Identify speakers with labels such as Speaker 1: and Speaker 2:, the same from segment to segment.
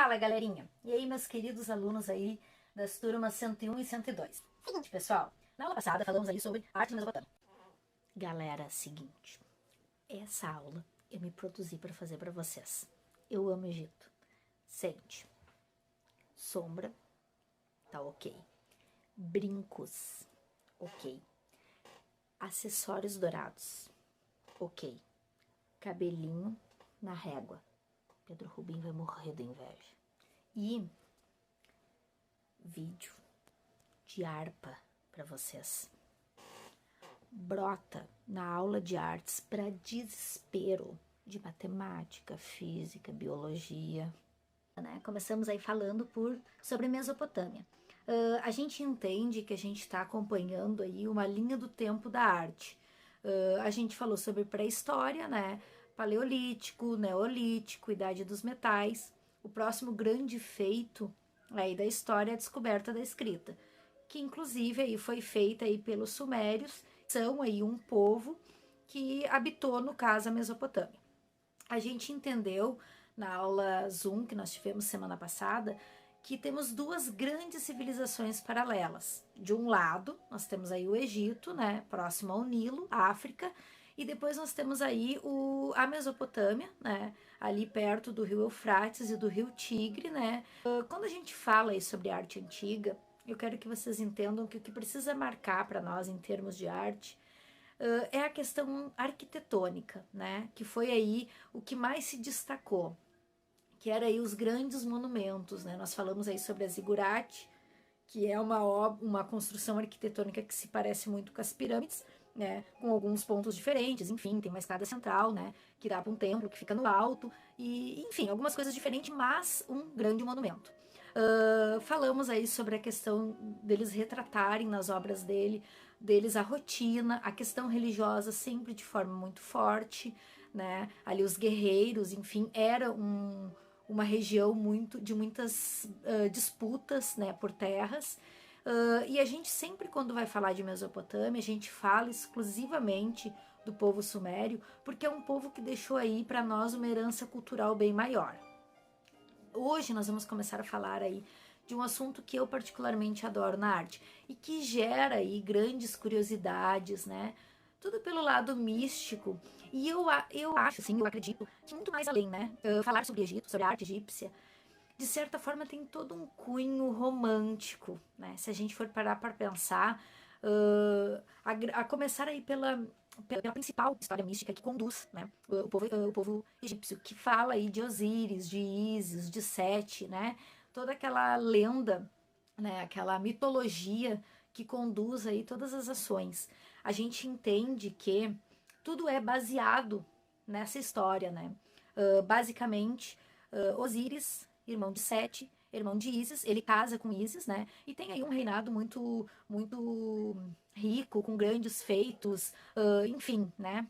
Speaker 1: Fala, galerinha! E aí, meus queridos alunos aí das turmas 101 e 102. Seguinte, pessoal, na aula passada falamos aí sobre arte mesopotâmica. Galera, seguinte, essa aula eu me produzi para fazer para vocês. Eu amo Egito. Sente. Sombra, tá ok. Brincos, ok. Acessórios dourados, ok. Cabelinho na régua. Pedro Rubim vai morrer de inveja. E vídeo de harpa para vocês. Brota na aula de artes para desespero de matemática, física, biologia. Né? Começamos aí falando sobre Mesopotâmia. A gente entende que a gente está acompanhando aí uma linha do tempo da arte. A gente falou sobre pré-história, né? Paleolítico, neolítico, idade dos metais. O próximo grande feito aí da história é a descoberta da escrita, que inclusive aí foi feita aí pelos sumérios, são aí um povo que habitou, no caso, a Mesopotâmia. A gente entendeu na aula Zoom que nós tivemos semana passada que temos duas grandes civilizações paralelas. De um lado, nós temos aí o Egito, né, próximo ao Nilo, África, e depois nós temos aí a Mesopotâmia, né, ali perto do rio Eufrates e do rio Tigre, né. Quando a gente fala aí sobre arte antiga, eu quero que vocês entendam que o que precisa marcar para nós em termos de arte é a questão arquitetônica, né, que foi aí o que mais se destacou, que era aí os grandes monumentos, né? Nós falamos aí sobre a zigurate, que é uma construção arquitetônica que se parece muito com as pirâmides, né? Com alguns pontos diferentes, enfim, tem uma escada central, né? Que dá para um templo que fica no alto, e enfim, algumas coisas diferentes, mas um grande monumento. Falamos aí sobre a questão deles retratarem nas obras deles a rotina, a questão religiosa sempre de forma muito forte, né? Ali os guerreiros, enfim, era uma região de muitas disputas, né, por terras. E a gente sempre, quando vai falar de Mesopotâmia, a gente fala exclusivamente do povo sumério, porque é um povo que deixou aí para nós uma herança cultural bem maior. Hoje nós vamos começar a falar aí de um assunto que eu particularmente adoro na arte e que gera aí grandes curiosidades, né? Tudo pelo lado místico. E eu acho, assim, eu acredito que muito mais além, né? Falar sobre Egito, sobre a arte egípcia, de certa forma tem todo um cunho romântico, né? Se a gente for parar para pensar, a começar aí pela principal história mística que conduz, né, o povo egípcio, que fala aí de Osíris, de Ísis, de Sete, né, toda aquela lenda, né, aquela mitologia que conduz aí todas as ações. A gente entende que tudo é baseado nessa história, né? Basicamente, Osíris, irmão de Sete, irmão de Ísis, ele casa com Ísis, né? E tem aí um reinado muito rico, com grandes feitos, enfim, né?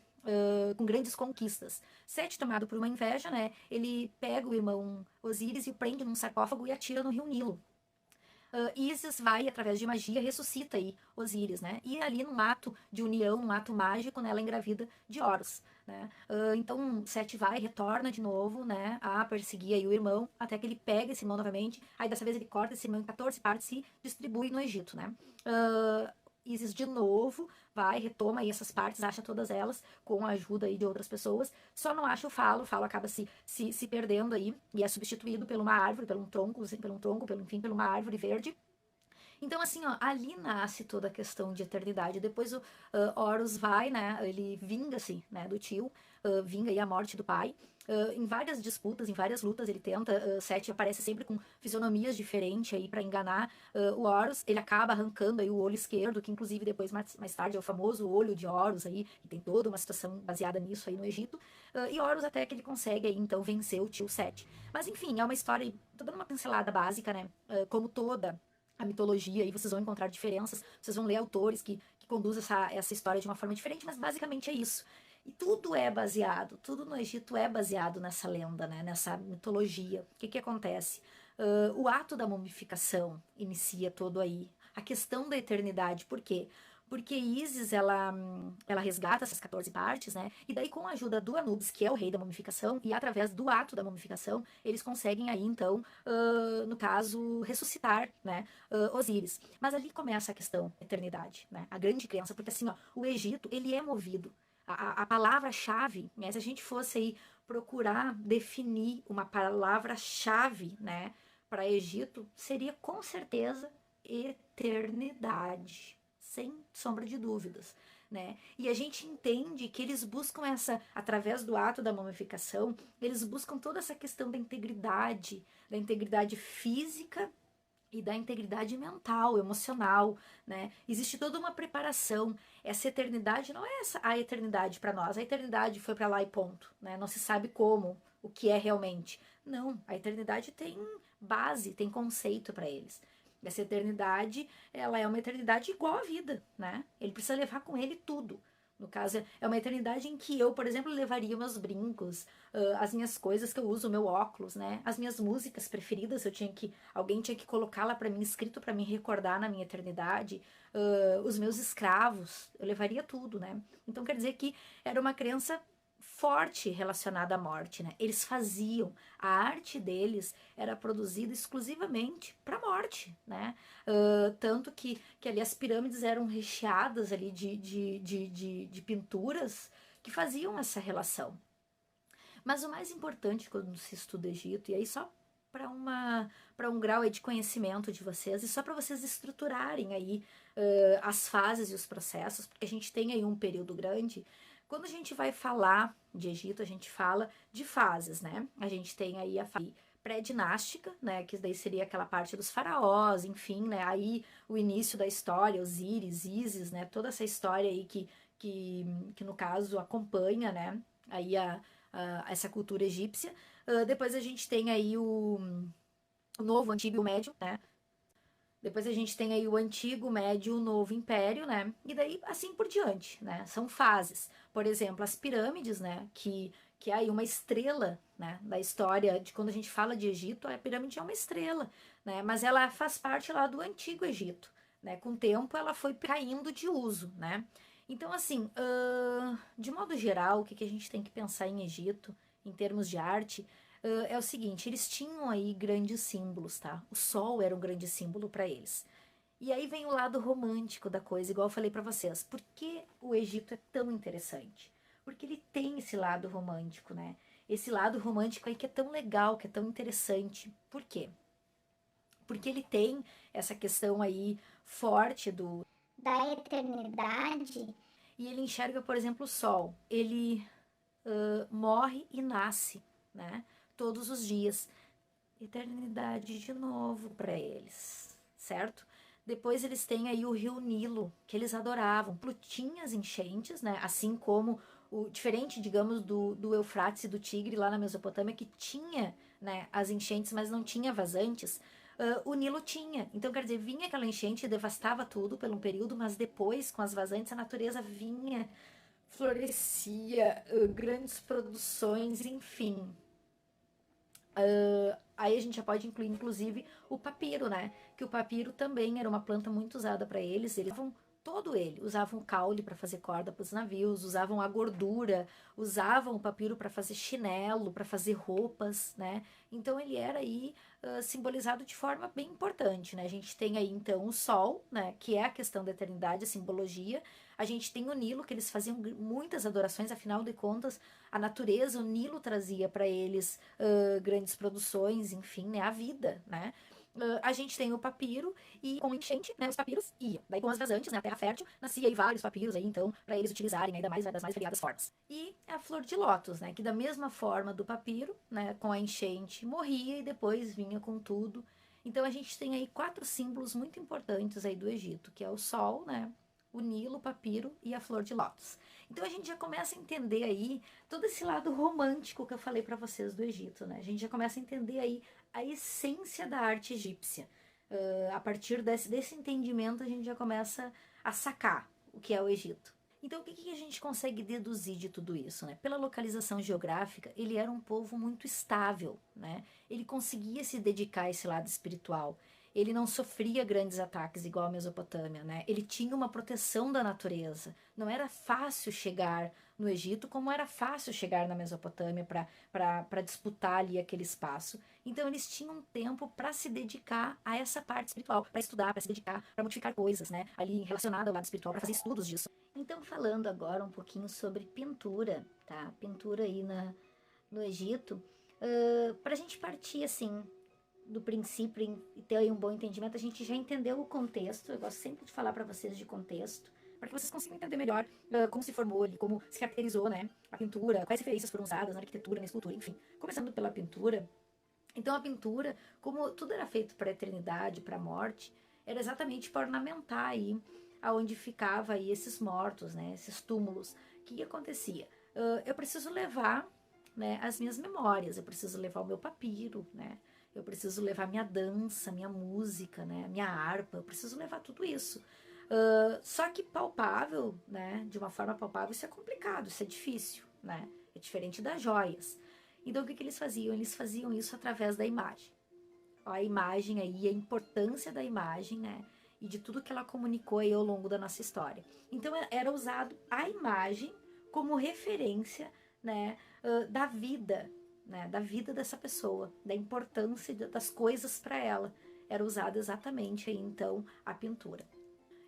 Speaker 1: Com grandes conquistas. Sete, tomado por uma inveja, né? Ele pega o irmão Osíris e o prende num sarcófago e atira no rio Nilo. Isis vai, através de magia, ressuscita aí Osíris, né? E ali num ato de união, num ato mágico, né, ela engravida de Horus, né? Então Sete vai, retorna de novo, né, a perseguir aí o irmão, até que ele pega esse irmão novamente, aí dessa vez ele corta esse irmão em 14 partes e distribui no Egito, né? Isis de novo vai, retoma aí essas partes, acha todas elas com a ajuda aí de outras pessoas, só não acha o falo acaba se perdendo aí e é substituído por uma árvore, enfim, por uma árvore verde. Então, assim, ó, ali nasce toda a questão de eternidade. Depois o Horus vai, né, ele vinga-se, né, do tio, vinga aí a morte do pai. Em várias disputas, em várias lutas, ele tenta, Sete aparece sempre com fisionomias diferentes aí para enganar o Horus. Ele acaba arrancando aí o olho esquerdo, que inclusive depois, mais tarde, é o famoso olho de Horus aí, que tem toda uma situação baseada nisso aí no Egito. E Horus até que ele consegue aí, então, vencer o tio Sete. Mas, enfim, é uma história, tô dando uma pincelada básica, né, como toda a mitologia, e vocês vão encontrar diferenças, vocês vão ler autores que conduzem essa história de uma forma diferente, mas basicamente é isso. E tudo no Egito é baseado nessa lenda, né, nessa mitologia. O que acontece? O ato da mumificação inicia todo aí. A questão da eternidade, por quê? porque Ísis, ela resgata essas 14 partes, né? E daí, com a ajuda do Anubis, que é o rei da mumificação, e através do ato da mumificação, eles conseguem aí, então, no caso, ressuscitar, né, Osíris. Mas ali começa a questão da eternidade, né? A grande crença, porque assim, ó, o Egito, ele é movido. A palavra-chave, né? Se a gente fosse aí procurar definir uma palavra-chave, né, para Egito, seria com certeza eternidade, sem sombra de dúvidas, né? E a gente entende que eles buscam essa, através do ato da mumificação, eles buscam toda essa questão da integridade física e da integridade mental, emocional, né? Existe toda uma preparação. Essa eternidade não é essa a eternidade para nós. A eternidade foi para lá e ponto, né? Não se sabe como, o que é realmente. Não, a eternidade tem base, tem conceito para eles. Essa eternidade, ela é uma eternidade igual à vida, né? Ele precisa levar com ele tudo. No caso, é uma eternidade em que eu, por exemplo, levaria meus brincos, as minhas coisas que eu uso, o meu óculos, né? As minhas músicas preferidas, alguém tinha que colocá-la para mim, escrito para mim recordar na minha eternidade. Os meus escravos, eu levaria tudo, né? Então quer dizer que era uma crença forte relacionada à morte, né? Eles faziam, a arte deles era produzida exclusivamente para a morte, né? Tanto que ali as pirâmides eram recheadas ali de pinturas que faziam essa relação. Mas o mais importante quando se estuda Egito, e aí só para um grau aí de conhecimento de vocês, e só para vocês estruturarem aí as fases e os processos, porque a gente tem aí um período grande. Quando a gente vai falar de Egito, a gente fala de fases, né? A gente tem aí a fase pré-dinástica, né, que daí seria aquela parte dos faraós, enfim, né, aí o início da história, Osíris, Ísis, né, toda essa história aí que no caso acompanha, né, aí essa cultura egípcia. Depois a gente tem aí o Novo, Antigo e o Médio, né, depois a gente tem aí o Antigo, o Médio, o Novo Império, né? E daí assim por diante, né? São fases. Por exemplo, as pirâmides, né? Que é aí uma estrela, né? Da história de quando a gente fala de Egito, a pirâmide é uma estrela, né? Mas ela faz parte lá do Antigo Egito, né? Com o tempo ela foi caindo de uso, né? Então, assim, de modo geral, o que a gente tem que pensar em Egito, em termos de arte, é o seguinte, eles tinham aí grandes símbolos, tá? O sol era um grande símbolo para eles. E aí vem o lado romântico da coisa, igual eu falei para vocês. Por que o Egito é tão interessante? Porque ele tem esse lado romântico, né? Esse lado romântico aí que é tão legal, que é tão interessante. Por quê? Porque ele tem essa questão aí forte da eternidade. E ele enxerga, por exemplo, o sol. Ele morre e nasce, né? Todos os dias. Eternidade de novo para eles, certo? Depois eles têm aí o rio Nilo, que eles adoravam. Tinha as enchentes, né? Assim como diferente, digamos, do Eufrates e do Tigre lá na Mesopotâmia, que tinha, né, as enchentes, mas não tinha vazantes. O Nilo tinha. Então, quer dizer, vinha aquela enchente e devastava tudo por um período, mas depois, com as vazantes, a natureza vinha, florescia, grandes produções, enfim. Aí a gente já pode incluir, inclusive, o papiro, né? Que o papiro também era uma planta muito usada para eles. Eles usavam todo ele. Usavam o caule para fazer corda para os navios, usavam a gordura, usavam o papiro para fazer chinelo, para fazer roupas, né? Então ele era aí simbolizado de forma bem importante, né? A gente tem aí então o sol, né? Que é a questão da eternidade, a simbologia. A gente tem o Nilo, que eles faziam muitas adorações, afinal de contas, a natureza, o Nilo trazia para eles grandes produções, enfim, né, a vida, né? A gente tem o papiro e com enchente, né, os papiros iam. Daí com as vazantes, né, a terra fértil, nascia aí vários papiros aí, então, para eles utilizarem ainda mais das mais variadas formas. E a flor de lótus, né, que da mesma forma do papiro, né, com a enchente morria e depois vinha com tudo. Então a gente tem aí 4 símbolos muito importantes aí do Egito, que é o sol, né, o Nilo, o papiro e a flor de lótus. Então a gente já começa a entender aí todo esse lado romântico que eu falei para vocês do Egito, né? A gente já começa a entender aí a essência da arte egípcia. A partir desse entendimento, a gente já começa a sacar o que é o Egito. Então, o que a gente consegue deduzir de tudo isso, né? Pela localização geográfica, ele era um povo muito estável, né? Ele conseguia se dedicar a esse lado espiritual. ele não sofria grandes ataques igual a Mesopotâmia, né? Ele tinha uma proteção da natureza. Não era fácil chegar no Egito como era fácil chegar na Mesopotâmia para disputar ali aquele espaço. Então eles tinham tempo para se dedicar a essa parte espiritual, para estudar, para se dedicar, para modificar coisas, né? Ali relacionado ao lado espiritual, para fazer estudos disso. Então falando agora um pouquinho sobre pintura, tá? Pintura aí no Egito, para a gente partir assim do princípio e ter aí um bom entendimento, a gente já entendeu o contexto. Eu gosto sempre de falar para vocês de contexto, para que vocês consigam entender melhor como se formou ali, como se caracterizou, né, a pintura, quais referências foram usadas na arquitetura, na escultura, enfim. Começando pela pintura. Então a pintura, como tudo era feito para a eternidade, para a morte, era exatamente para ornamentar aí aonde ficava aí esses mortos, né, esses túmulos. O que acontecia? Eu preciso levar, né, as minhas memórias, eu preciso levar o meu papiro, né, eu preciso levar minha dança, minha música, né, minha harpa, eu preciso levar tudo isso. Só que palpável, né, de uma forma palpável, isso é complicado, isso é difícil, né, é diferente das joias. Então o que eles faziam? Eles faziam isso através da imagem. Ó, a imagem aí, a importância da imagem, né, e de tudo que ela comunicou aí ao longo da nossa história. Então era usado a imagem como referência, né, da vida, né, da vida dessa pessoa, da importância das coisas para ela. Era usada exatamente aí então a pintura.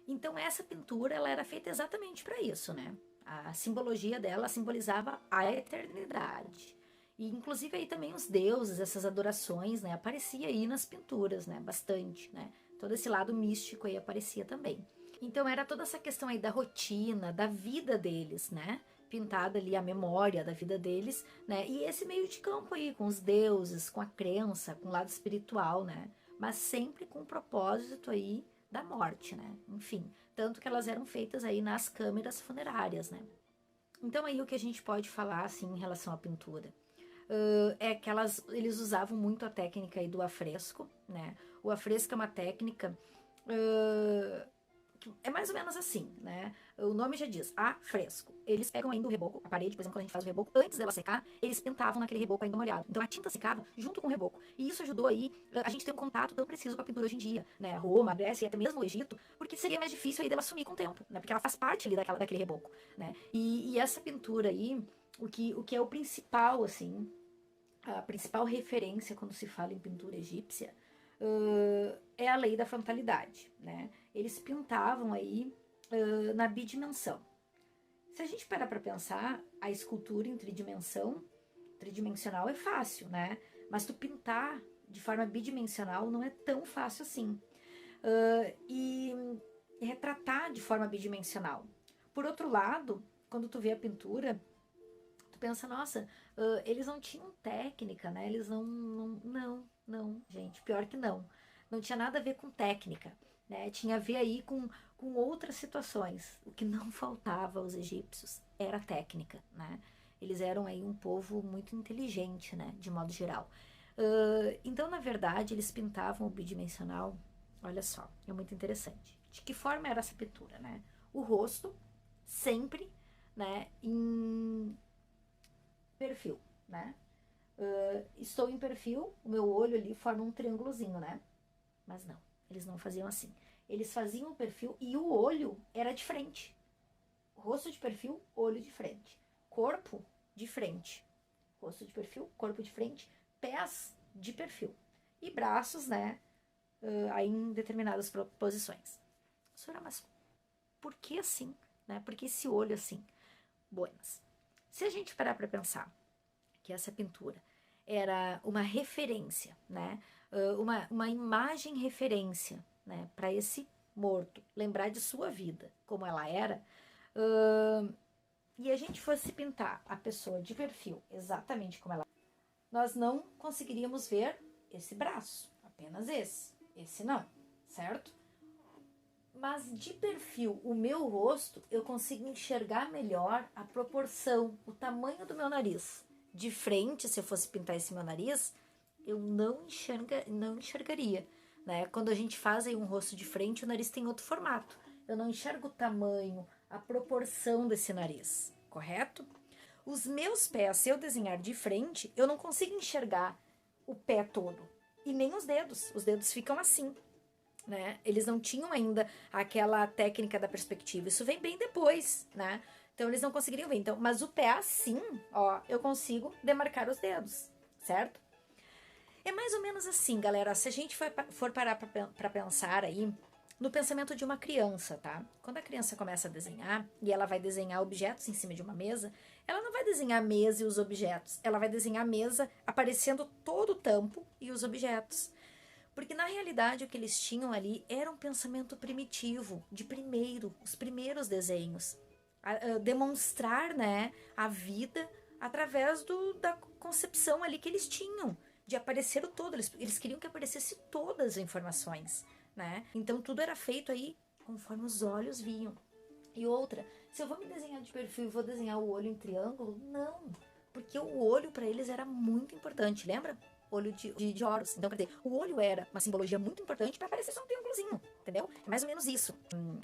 Speaker 1: Então essa pintura ela era feita exatamente para isso, né? A simbologia dela simbolizava a eternidade. E inclusive aí também os deuses, essas adorações, né, aparecia aí nas pinturas, né, bastante, né? Todo esse lado místico aí aparecia também. Então era toda essa questão aí da rotina, da vida deles, né? Pintada ali a memória da vida deles, né? E esse meio de campo aí, com os deuses, com a crença, com o lado espiritual, né? Mas sempre com o propósito aí da morte, né? Enfim, tanto que elas eram feitas aí nas câmeras funerárias, né? Então aí o que a gente pode falar, assim, em relação à pintura? É que eles usavam muito a técnica aí do afresco, né? O afresco é uma técnica é mais ou menos assim, né? O nome já diz, afresco. Eles pegam ainda o reboco, a parede, por exemplo, quando a gente faz o reboco, antes dela secar, eles pintavam naquele reboco ainda molhado. Então a tinta secava junto com o reboco. E isso ajudou aí a gente ter um contato tão preciso com a pintura hoje em dia, né? Roma, Grécia e até mesmo o Egito, porque seria mais difícil aí dela sumir com o tempo, né? Porque ela faz parte ali daquele reboco, né? E essa pintura aí, o que é o principal, assim, a principal referência quando se fala em pintura egípcia, é a lei da frontalidade, né? Eles pintavam aí na bidimensão. Se a gente parar para pensar, a escultura em tridimensional é fácil, né? Mas tu pintar de forma bidimensional não é tão fácil assim. E retratar de forma bidimensional. Por outro lado, quando tu vê a pintura, tu pensa, nossa, eles não tinham técnica, né? Eles não, gente, pior que não. Não tinha nada a ver com técnica, né? Tinha a ver aí com outras situações. O que não faltava aos egípcios era técnica, né? Eles eram aí um povo muito inteligente, né? De modo geral. Então, na verdade, eles pintavam o bidimensional. Olha só, é muito interessante. De que forma era essa pintura, né? O rosto, sempre, né? Em perfil, né? Estou em perfil, o meu olho ali forma um triângulozinho, né? Mas não, eles não faziam assim. Eles faziam o perfil e o olho era de frente. Rosto de perfil, olho de frente. Corpo de frente. Rosto de perfil, corpo de frente. Pés de perfil. E braços, né? Aí em determinadas posições. Senhora, mas por que assim? Né? Por que esse olho assim? Buenas. Se a gente parar para pensar que essa pintura era uma referência, né? Uma imagem referência, né? Para esse morto, lembrar de sua vida, como ela era, e a gente fosse pintar a pessoa de perfil exatamente como ela, nós não conseguiríamos ver esse braço, apenas esse não, certo? Mas de perfil, o meu rosto, eu consigo enxergar melhor a proporção, o tamanho do meu nariz. De frente, se eu fosse pintar esse meu nariz, eu não enxergaria, né? Quando a gente faz aí um rosto de frente, o nariz tem outro formato. Eu não enxergo o tamanho, a proporção desse nariz, correto? Os meus pés, se eu desenhar de frente, eu não consigo enxergar o pé todo. E nem os dedos ficam assim, né? Eles não tinham ainda aquela técnica da perspectiva. Isso vem bem depois, né? Então eles não conseguiriam ver. Então, mas o pé assim, ó, eu consigo demarcar os dedos, certo? É mais ou menos assim, galera. Se a gente for parar pra pensar aí no pensamento de uma criança, tá? Quando a criança começa a desenhar e ela vai desenhar objetos em cima de uma mesa, ela não vai desenhar a mesa e os objetos. Ela vai desenhar a mesa aparecendo todo o tampo e os objetos. Porque na realidade o que eles tinham ali era um pensamento primitivo, de primeiro, os primeiros desenhos. Demonstrar, né, a vida através da concepção ali que eles tinham, de aparecer o todo. Eles queriam que aparecesse todas as informações, né? Então tudo era feito aí conforme os olhos viam. E outra, se eu vou me desenhar de perfil e vou desenhar o olho em triângulo, não. Porque o olho para eles era muito importante, lembra? Olho de Horus. Então, quer dizer, o olho era uma simbologia muito importante para parecer só um triângulozinho, entendeu? É mais ou menos isso.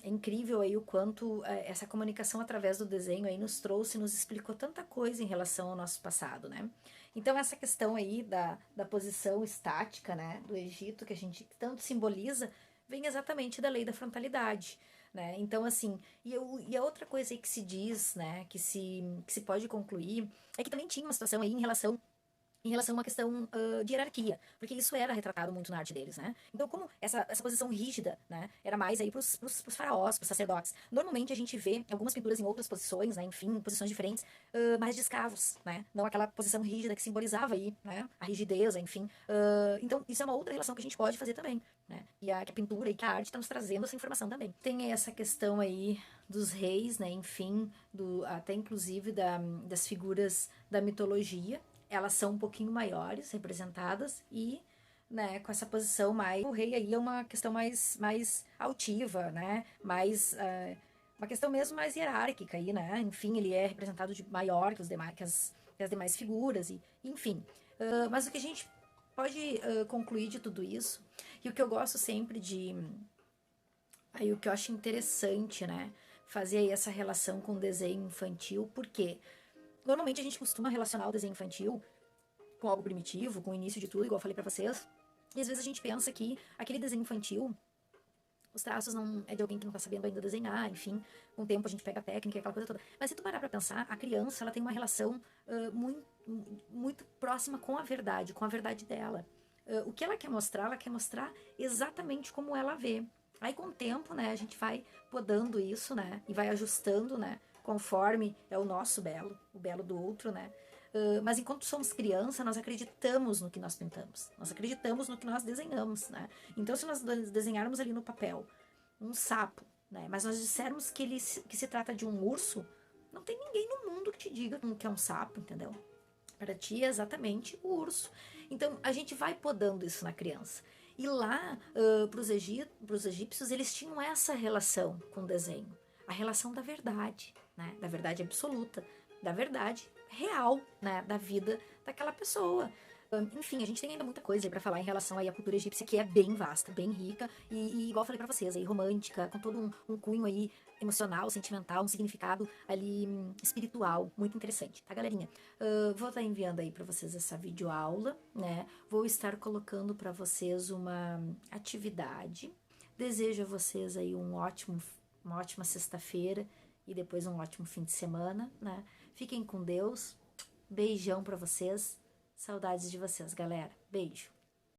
Speaker 1: É incrível aí o quanto essa comunicação através do desenho aí nos trouxe, nos explicou tanta coisa em relação ao nosso passado, né? Então, essa questão aí da posição estática, né, do Egito, que a gente tanto simboliza, vem exatamente da lei da frontalidade. Né? Então, assim, e a outra coisa aí que se diz, né, que se pode concluir, é que também tinha uma situação aí em relação a uma questão de hierarquia, porque isso era retratado muito na arte deles, né? Então, como essa posição rígida, né, era mais aí pros faraós, pros sacerdotes. Normalmente a gente vê algumas pinturas em outras posições, né, enfim, em posições diferentes, mais de escravos, né? Não aquela posição rígida que simbolizava aí, né, a rigidez, enfim. Então, isso é uma outra relação que a gente pode fazer também, né? E que a pintura e que a arte está nos trazendo essa informação também. Tem essa questão aí dos reis, né, enfim, até inclusive das figuras da mitologia, elas são um pouquinho maiores, representadas, e, né, com essa posição mais... O rei aí é uma questão mais altiva, né, uma questão mesmo mais hierárquica aí, né, enfim, ele é representado de maior que as demais figuras, e enfim. Mas o que a gente pode concluir de tudo isso, e o que eu gosto sempre aí o que eu acho interessante, né, fazer aí essa relação com o desenho infantil, porque normalmente a gente costuma relacionar o desenho infantil com algo primitivo, com o início de tudo, igual eu falei pra vocês. E às vezes a gente pensa que aquele desenho infantil, os traços não é de alguém que não tá sabendo ainda desenhar, enfim, com o tempo a gente pega a técnica e aquela coisa toda. Mas se tu parar pra pensar, a criança, ela tem uma relação muito próxima com a verdade dela. O que ela quer mostrar exatamente como ela vê. Aí com o tempo, né, a gente vai podando isso, né, e vai ajustando, né, conforme é o nosso belo, o belo do outro, né. Mas enquanto somos criança, nós acreditamos no que nós pintamos, nós acreditamos no que nós desenhamos, né. Então se nós desenharmos ali no papel um sapo, né, mas nós dissermos que se trata de um urso, não tem ninguém no mundo que te diga que é um sapo, entendeu? Para ti é exatamente o urso. Então a gente vai podando isso na criança. E lá, para os egípcios, eles tinham essa relação com o desenho. A relação da verdade, né? Da verdade absoluta, da verdade real, né? Da vida daquela pessoa. Enfim, a gente tem ainda muita coisa para falar em relação aí à cultura egípcia, que é bem vasta, bem rica, e igual eu falei para vocês, aí, romântica, com todo um cunho aí emocional, sentimental, um significado ali espiritual, muito interessante, tá, galerinha? Vou estar enviando aí para vocês essa videoaula, né? Vou estar colocando para vocês uma atividade. Desejo a vocês aí uma ótima sexta-feira e depois um ótimo fim de semana, né? Fiquem com Deus. Beijão para vocês. Saudades de vocês, galera. Beijo.